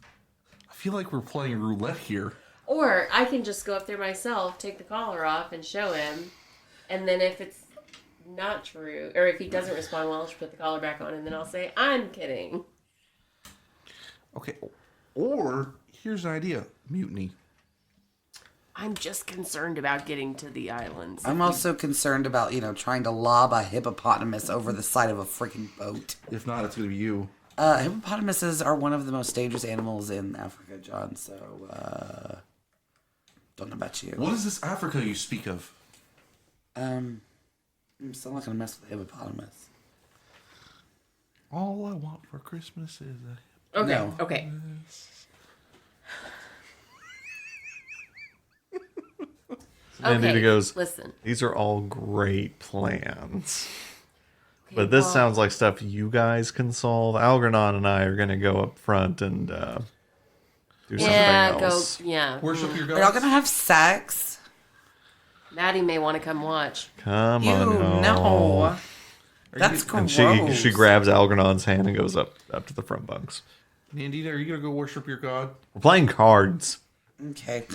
I feel like we're playing roulette here. Or I can just go up there myself, take the collar off, and show him. And then if it's not true, or if he doesn't respond well, I'll just put the collar back on, and then I'll say, I'm kidding. Okay. Or, here's an idea. Mutiny. I'm just concerned about getting to the islands. I'm also concerned about, trying to lob a hippopotamus over the side of a freaking boat. If not, it's going to be you. Hippopotamuses are one of the most dangerous animals in Africa, John, so, don't know about you. What is this Africa you speak of? I'm still not going to mess with the hippopotamus. All I want for Christmas is a Okay, No. okay. Mandita goes, listen. These are all great plans. But this sounds like stuff you guys can solve. Algernon and I are going to go up front and do something else. Worship your gods. Are y'all going to have sex? Maddie may want to come watch. Come on home. No. That's gross. And she grabs Algernon's hand and goes up to the front bunks. Nandita, are you going to go worship your god? We're playing cards. Okay.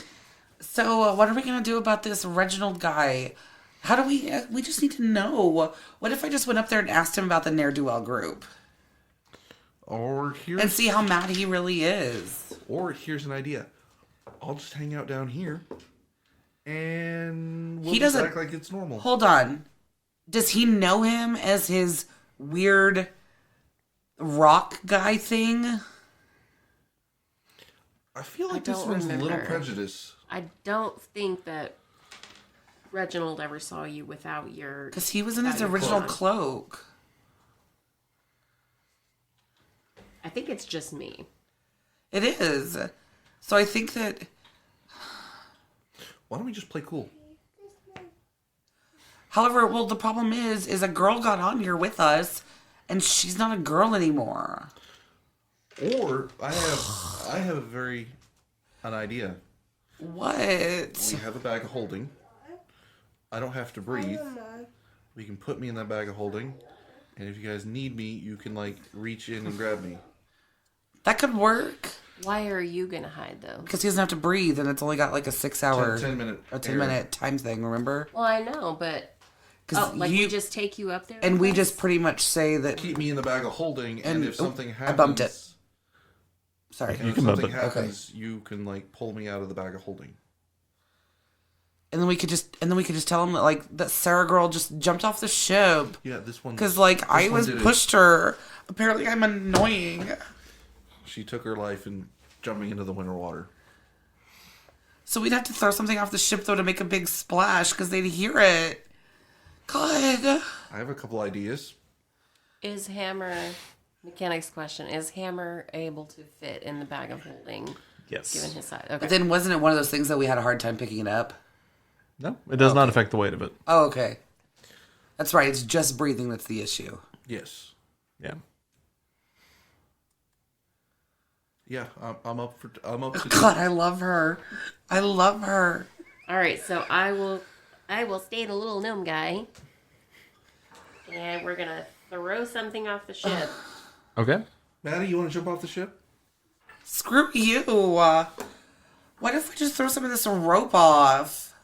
So, what are we going to do about this Reginald guy? How do we just need to know. What if I just went up there and asked him about the ne'er-do-well group? And see how mad he really is. Or here's an idea. I'll just hang out down here. And we'll just act like it's normal. Hold on. Does he know him as his weird rock guy thing? I feel like this one's a little prejudice. I don't think that Reginald ever saw you without your... Because he was in his original cloak. I think it's just me. It is. So I think that... Why don't we just play cool? However, well, the problem is a girl got on here with us, and she's not a girl anymore. Or I have an idea. What? We have a bag of holding. I don't have to breathe. We can put me in that bag of holding, and if you guys need me, you can reach in and grab me. That could work. Why are you gonna hide though? Because he doesn't have to breathe, and it's only got a 6 hour, 10 minute, or 10 minute time thing. Remember? Well, I know, but we just take you up there, and we just pretty much say that keep me in the bag of holding, and if something happens, I bumped it. Sorry, if something happens, you can pull me out of the bag of holding. And then we could just tell him that that Sarah girl just jumped off the ship. Yeah, this one. Because I pushed her. Apparently, I'm annoying. She took her life in jumping into the winter water. So we'd have to throw something off the ship though to make a big splash because they'd hear it. God. I have a couple ideas. Is Hammer... Mechanics question. Is Hammer able to fit in the bag of holding? Yes. Given his size. Okay. But then wasn't it one of those things that we had a hard time picking it up? No, it does not affect the weight of it. Oh, okay. That's right. It's just breathing that's the issue. Yes. Yeah. Yeah, I'm up to God, I love her. I love her. All right, so I will stay the little gnome guy, and we're gonna throw something off the ship. Okay. Maddie, you want to jump off the ship? Screw you. What if we just throw some of this rope off?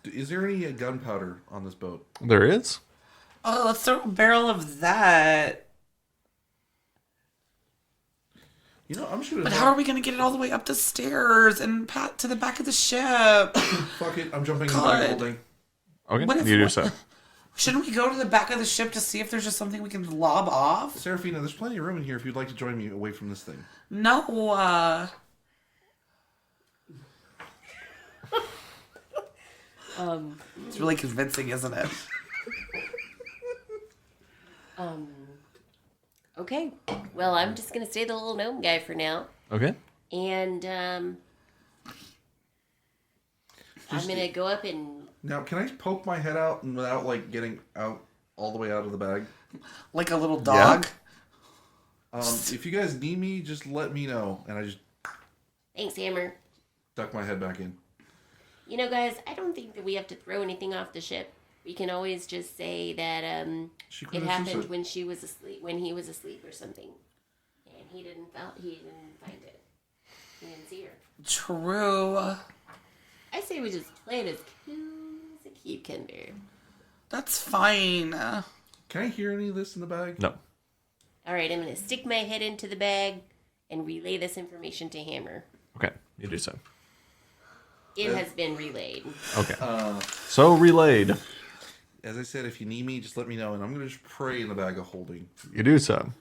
Is there any gunpowder on this boat? There is. Oh, let's throw a barrel of that. You know, I'm sure. But how are we going to get it all the way up the stairs and to the back of the ship? Fuck it, I'm jumping in the bag of holding. Okay, you do so. Shouldn't we go to the back of the ship to see if there's just something we can lob off? Serafina, there's plenty of room in here if you'd like to join me away from this thing. No, it's really convincing, isn't it? Okay. Well, I'm just gonna stay the little gnome guy for now. Okay. And I'm gonna go up and... Now, can I poke my head out and without, like, getting out all the way out of the bag? Like a little dog? Yeah. If you guys need me, just let me know. And I just... Thanks, Hammer. Duck my head back in. You know, guys, I don't think that we have to throw anything off the ship. We can always just say that it happened when she was asleep, when he was asleep or something, and he didn't find it. He didn't see her. True. I say we just play it as cool as a cucumber. That's fine. Can I hear any of this in the bag? No. All right, I'm going to stick my head into the bag and relay this information to Hammer. Okay, you do so. It has been relayed. Okay. So relayed. As I said, if you need me, just let me know, and I'm going to just pray in the bag of holding. You do so.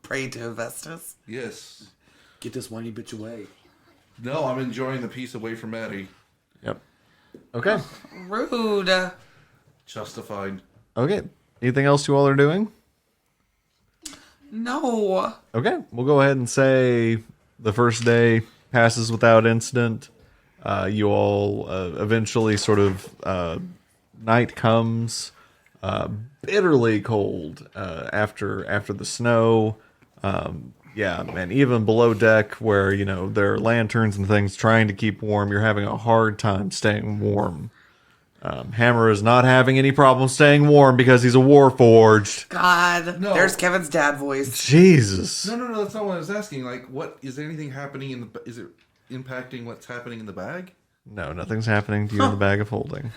Pray to Avestus. Yes. Get this whiny bitch away. No, I'm enjoying the peace away from Maddie. Yep. Okay. Rude. Justified. Okay. Anything else you all are doing? No. Okay. We'll go ahead and say the first day passes without incident. You all eventually sort of... night comes, bitterly cold after the snow. Yeah, and even below deck where, you know, there are lanterns and things trying to keep warm, you're having a hard time staying warm. Hammer is not having any problem staying warm because he's a warforged. God, No. There's Kevin's dad voice. Jesus. No, that's not what I was asking. Like, what, is there anything happening in the, is it impacting what's happening in the bag? No, nothing's happening to you in the bag of holding.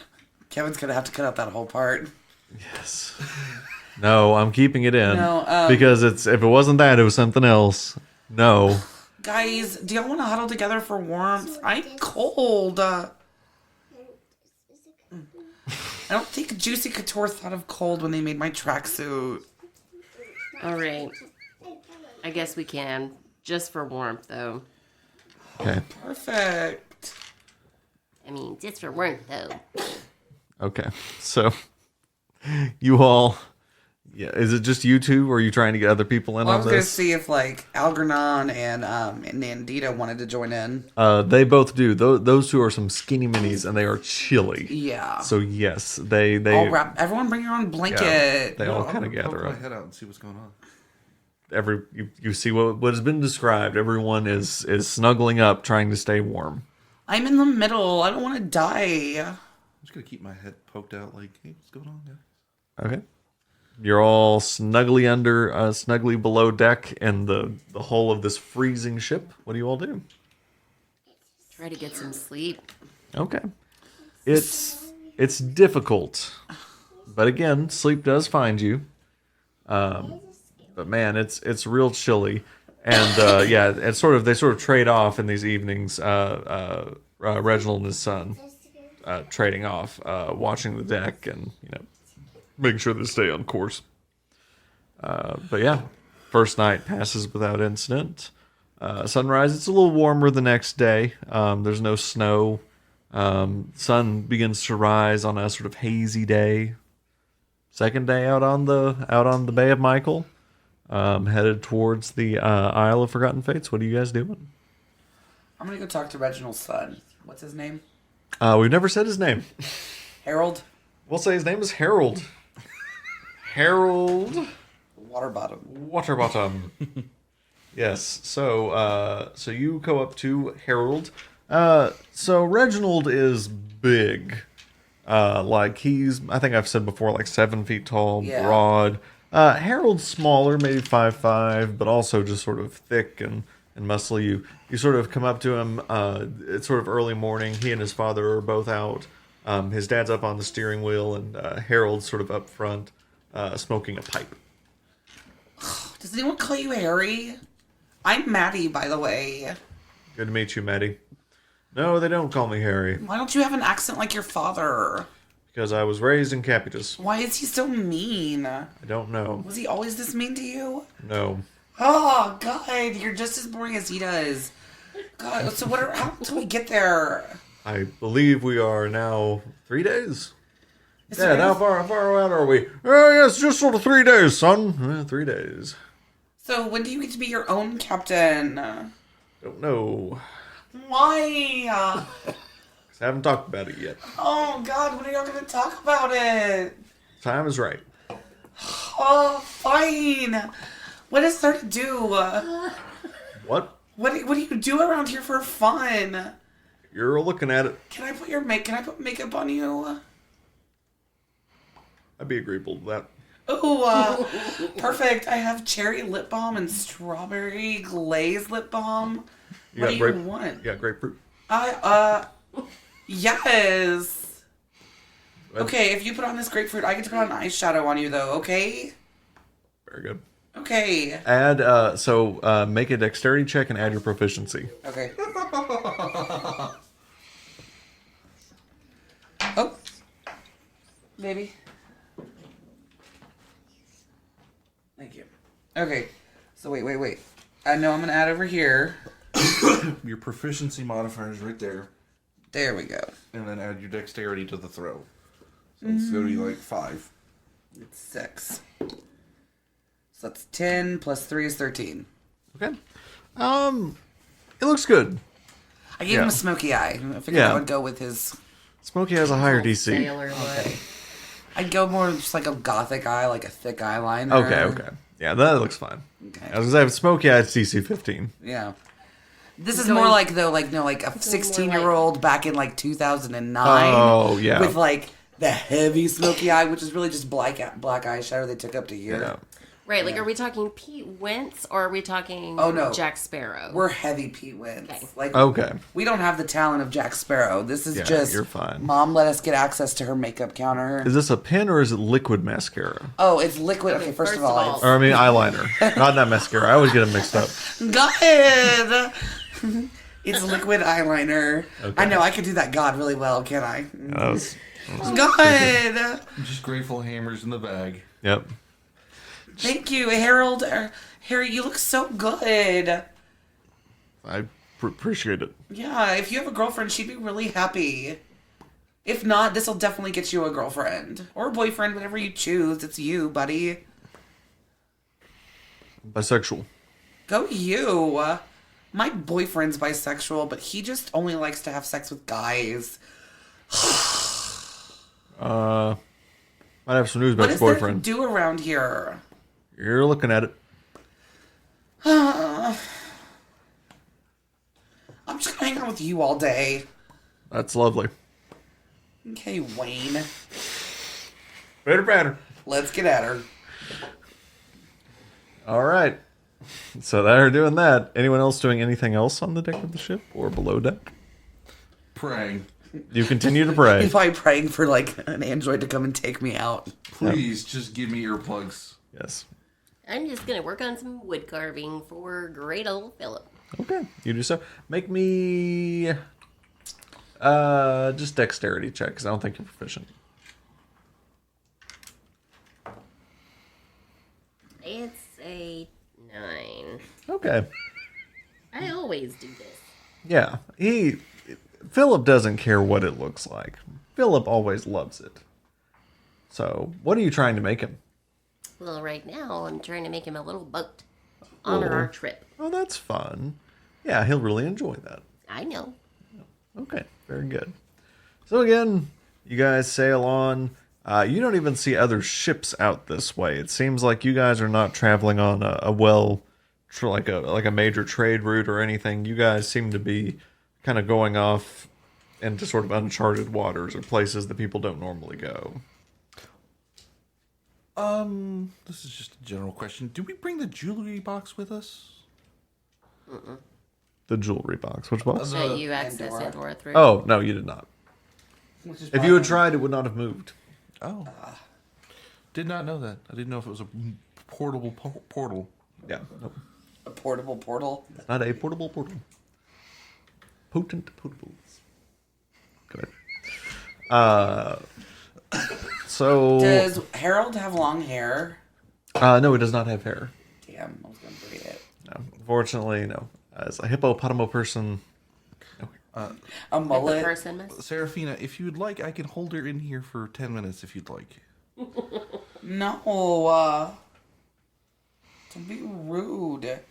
Kevin's gonna have to cut out that whole part. Yes. No, I'm keeping it in. No, because if it wasn't that, it was something else. No. Guys, do y'all want to huddle together for warmth? I'm cold. I don't think Juicy Couture thought of cold when they made my tracksuit. All right. I guess we can. Just for warmth, though. Okay. Perfect. I mean, just for warmth, though. Okay. So, you all... Yeah, is it just you two, or are you trying to get other people in Well, I on was this? gonna see if like Algernon and Nandita wanted to join in. They both do. Those two are some skinny minis, and they are chilly. Yeah. So yes, they All wrap. Everyone, bring your own blanket. Yeah, they all kind of I'm gonna gather poke up. my head out and see what's going on. You see what has been described. Everyone is snuggling up, trying to stay warm. I'm in the middle. I don't want to die. I'm just gonna keep my head poked out, like, hey, what's going on, guys? Okay. You're all snugly below deck in the hull of this freezing ship. What do you all do? Try to get some sleep. Okay. It's difficult. But again, sleep does find you. But man, it's real chilly. And yeah, they sort of trade off in these evenings. Reginald and his son trading off, watching the deck and, making sure they stay on course. But yeah, first night passes without incident. Sunrise, it's a little warmer the next day. There's no snow. Sun begins to rise on a sort of hazy day. Second day out on the Bay of Michael, headed towards the Isle of Forgotten Fates. What are you guys doing? I'm gonna go talk to Reginald's son. What's his name? We've never said his name. Harold. We'll say his name is Harold. Harold. Water bottom. Water bottom. Yes. So you go up to Harold. So Reginald is big. Like I think I've said before, like 7 feet tall, broad. Harold's smaller, maybe 5'5", but also just sort of thick and muscly. You sort of come up to him. It's sort of early morning. He and his father are both out. His dad's up on the steering wheel, and Harold's sort of up front, smoking a pipe. Does anyone call you Harry? I'm Maddie, by the way. Good to meet you, Maddie. No, they don't call me Harry. Why don't you have an accent like your father? Because I was raised in Capitus. Why is he so mean? I don't know. Was he always this mean to you? No. Oh, God, you're just as boring as he does. God, so how till we get there? I believe we are now 3 days. Is Dad, how far out are we? Oh, yes, just sort of 3 days, son. 3 days. So when do you get to be your own captain? Don't know. Why? I haven't talked about it yet. Oh, God, when are y'all going to talk about it? Time is right. Oh, fine. What is there to do? What? What do you do around here for fun? You're looking at it. Can I put makeup on you? I'd be agreeable to that. Ooh, perfect. I have cherry lip balm and strawberry glaze lip balm. What do you want? You got grapefruit? Yes. Okay, if you put on this grapefruit, I get to put on eyeshadow on you, though, okay? Very good. Okay. Make a dexterity check and add your proficiency. Okay. Oh. Baby. Thank you. Okay. So wait. I know I'm going to add over here. Your proficiency modifier is right there. There we go. And then add your dexterity to the throw. So it's going to be like 5. It's 6. So that's 10 plus 3 is 13. Okay. It looks good. I gave him a smoky eye. I figured I would go with his... Smokey has a higher DC. Okay. I'd go more just like a gothic eye, like a thick eyeliner. Okay. Yeah, that looks fine. Okay. I was going to say, Smokey has DC 15. Yeah. This is more like, though, like a 16-year-old back in, like, 2009. Oh, yeah. With, like, the heavy smoky eye, which is really just black eyeshadow they took up to here. Yeah. Right, like, are we talking Pete Wentz or are we talking Jack Sparrow? We're heavy Pete Wentz. Okay. Like, we don't have the talent of Jack Sparrow. This is just... you're fine. Mom let us get access to her makeup counter. Is this a pen or is it liquid mascara? Oh, it's liquid. Okay, first of all... Or, eyeliner. Not mascara. I always get them mixed up. Go ahead! It's liquid eyeliner. Okay. I know, I could do that God really well, can't I? Go ahead! Just grateful hammers in the bag. Yep. Thank you, Harold. Harry, you look so good. I appreciate it. Yeah, if you have a girlfriend, she'd be really happy. If not, this will definitely get you a girlfriend. Or a boyfriend, whatever you choose. It's you, buddy. Bisexual. Go you. My boyfriend's bisexual, but he just only likes to have sex with guys. Might have some news about your boyfriend. What is there to do around here? You're looking at it. I'm just gonna hang out with you all day. That's lovely. Okay, Wayne. Better pattern. Let's get at her. All right. So they're doing that. Anyone else doing anything else on the deck of the ship or below deck? Praying. You continue to pray. Probably praying for like an android to come and take me out. Please, just give me earplugs. Yes. I'm just going to work on some wood carving for great old Philip. Okay, you do so. Make me just dexterity check, because I don't think you're proficient. It's a 9. Okay. I always do this. Yeah, Philip doesn't care what it looks like. Philip always loves it. So, what are you trying to make him? Well, right now, I'm trying to make him a little boat. Honor our trip. Oh, that's fun. Yeah, he'll really enjoy that. I know. Okay, very good. So again, you guys sail on. You don't even see other ships out this way. It seems like you guys are not traveling on like a major trade route or anything. You guys seem to be kind of going off into sort of uncharted waters or places that people don't normally go. This is just a general question. Did we bring the jewelry box with us? The jewelry box. Which box? That you access Andorra through. Oh, no, you did not. If you had tried, it would not have moved. Oh. Did not know that. I didn't know if it was a portable portal. Yeah. Nope. A portable portal? Not a portable portal. Potent potables. Good. So... Does Harold have long hair? No, he does not have hair. Damn, I was going to braid it. No. Unfortunately, no. As a hippopotamo person... A mullet? Serafina, if you'd like, I can hold her in here for 10 minutes if you'd like. No, don't be rude.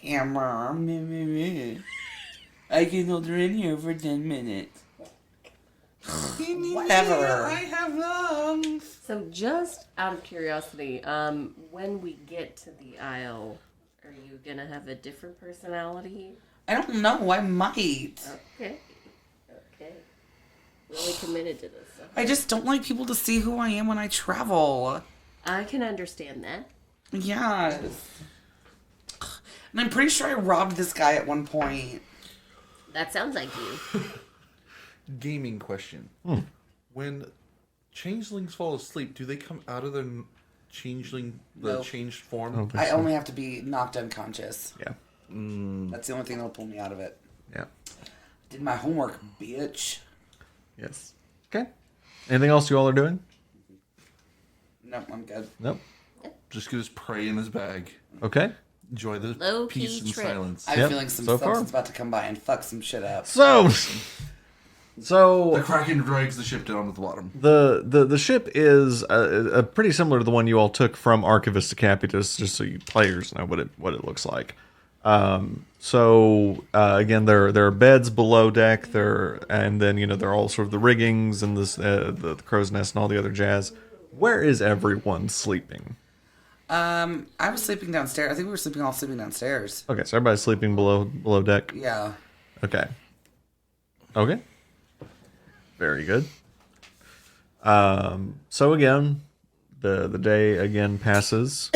Hammer. I can hold her in here for 10 minutes. Whatever. I have lungs. So, just out of curiosity, when we get to the Isle, are you gonna have a different personality? I don't know. I might. Okay. Really committed to this. Okay. I just don't like people to see who I am when I travel. I can understand that. Yes. And I'm pretty sure I robbed this guy at one point. That sounds like you. Gaming question. When changelings fall asleep, do they come out of their changed form? I only have to be knocked unconscious. Yeah. That's the only thing that'll pull me out of it. Yeah. Did my homework, bitch. Yes. Okay. Anything else you all are doing? No, I'm good. Nope. Just gonna pray in his bag. Okay. Enjoy the Low-key peace and trip. silence. I'm feeling some so stuff far. that's about to come by and fuck some shit up. So The Kraken drags the ship down to the bottom. the ship is pretty similar to the one you all took from Archivist to Capitus, just so you players know what it looks like. Again, there are beds below deck. And then there are all sort of the riggings and the crow's nest and all the other jazz. Where is everyone sleeping? I was sleeping downstairs. I think we were all sleeping downstairs. Okay, so everybody's sleeping below deck. Yeah. Okay. Very good. So again, the day again passes.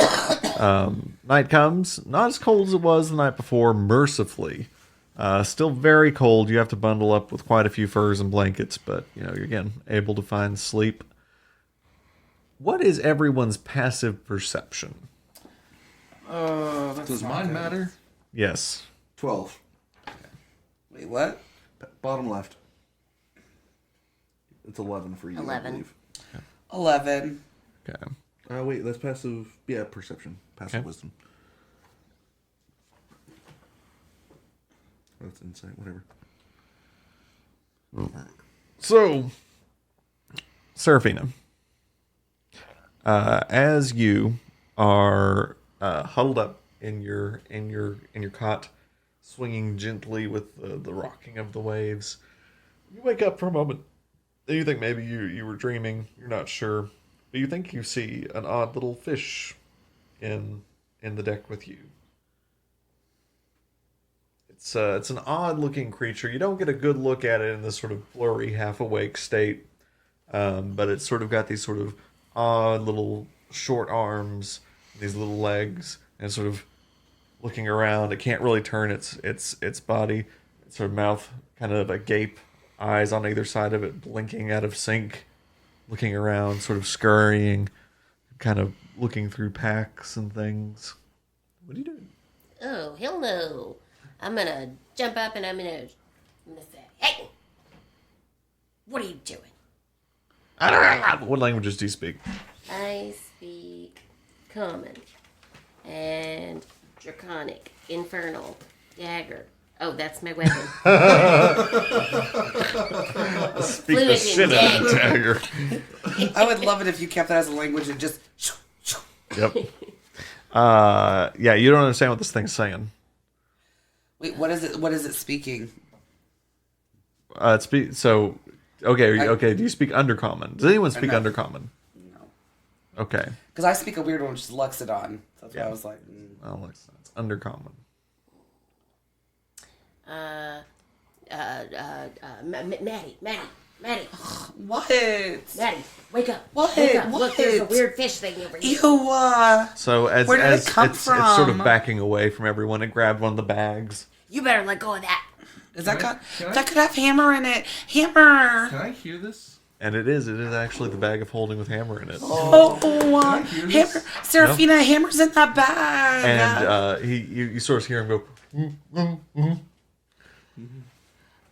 Night comes, not as cold as it was the night before, mercifully. Still very cold. You have to bundle up with quite a few furs and blankets, but you're again able to find sleep. What is everyone's passive perception? Does mine matter? Yes. 12. Wait, what? Bottom left. It's 11 for you. 11. I believe. 11. Okay. Wait, that's passive. Yeah, perception. Passive wisdom. That's insight. Whatever. So, Serafina, as you are huddled up in your cot, swinging gently with the rocking of the waves, you wake up for a moment. You think maybe you were dreaming. You're not sure, but you think you see an odd little fish in the deck with you. It's an odd looking creature. You don't get a good look at it in this sort of blurry, half awake state, but it's sort of got these sort of odd little short arms, these little legs, and sort of looking around. It can't really turn its body. Its sort of mouth kind of agape, eyes on either side of it, blinking out of sync, looking around, sort of scurrying, kind of looking through packs and things. What are you doing? Oh, hell no. I'm gonna jump up and I'm gonna say, hey! What are you doing? What languages do you speak? I speak Common and Draconic, Infernal, Dagger. Oh, that's my weapon. Speak the shit out of Dagger. I would love it if you kept that as a language and just... Yep. Yeah, you don't understand what this thing's saying. Wait, what is it? What is it speaking? Okay. Do you speak Undercommon? Does anyone speak Undercommon? Okay. Because I speak a weird one, which is Luxodon. That's why I was like... Well, it's undercommon. Maddie. What? Maddie, wake up. What? Wake up. What? Look, there's a weird fish thing over here. Ew, So as where did as it come it's from? sort of backing away from everyone, it grabbed one of the bags. You better let go of that. Is that Can I- that could have Hammer in it. Hammer! Can I hear this? And it is actually the bag of holding with Hammer in it. Oh, hear Hammer! this? Serafina, Hammer's in that bag! And you sort of hear him go,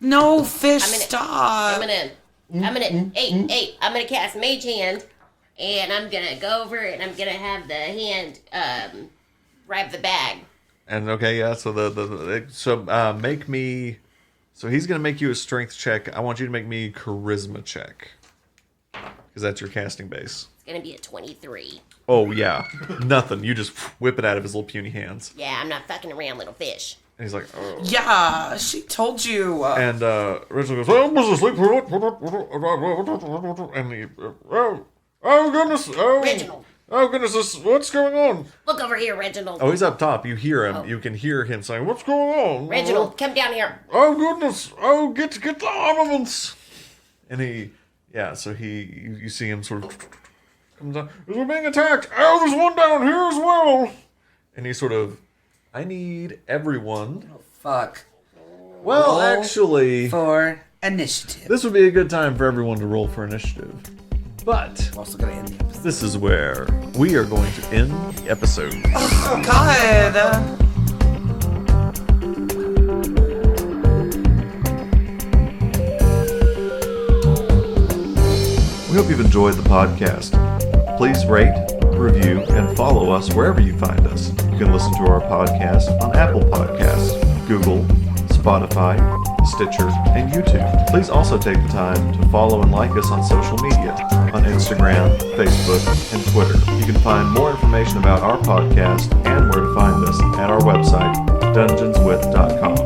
No, fish, I'm stop! gonna I'm gonna cast Mage Hand, and I'm gonna go over and I'm gonna have the hand grab the bag. and okay, yeah. So make me. So he's gonna make you a strength check. I want you to make me a charisma check, because that's your casting base. It's gonna be a 23. Oh yeah, nothing. You just whip it out of his little puny hands, Yeah, I'm not fucking around, little fish. and he's like, oh. Yeah, she told you. And Reginald goes, I was asleep. And he, oh goodness, Reginald. oh goodness, what's going on? Look over here, Reginald. Oh, he's up top. You hear him. You can hear him saying, what's going on? Reginald, come down here. Oh goodness! Oh, get the armaments! And so you see him sort of comes down. We're being attacked. Oh, there's one down here as well. And he sort of, I need everyone. Oh, fuck. Well, Roll actually, for initiative. this would be a good time for everyone to roll for initiative. But We're also gonna end the episode. this is where we are going to end the episode. Oh, God! We hope you've enjoyed the podcast. Please rate, review, and follow us wherever you find us. You can listen to our podcast on Apple Podcasts, Google, Spotify, Stitcher, and YouTube. Please also take the time to follow and like us on social media, on Instagram, Facebook, and Twitter. You can find more information about our podcast and where to find us at our website, dungeonswith.com.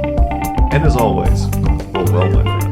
And as always, well, my friends.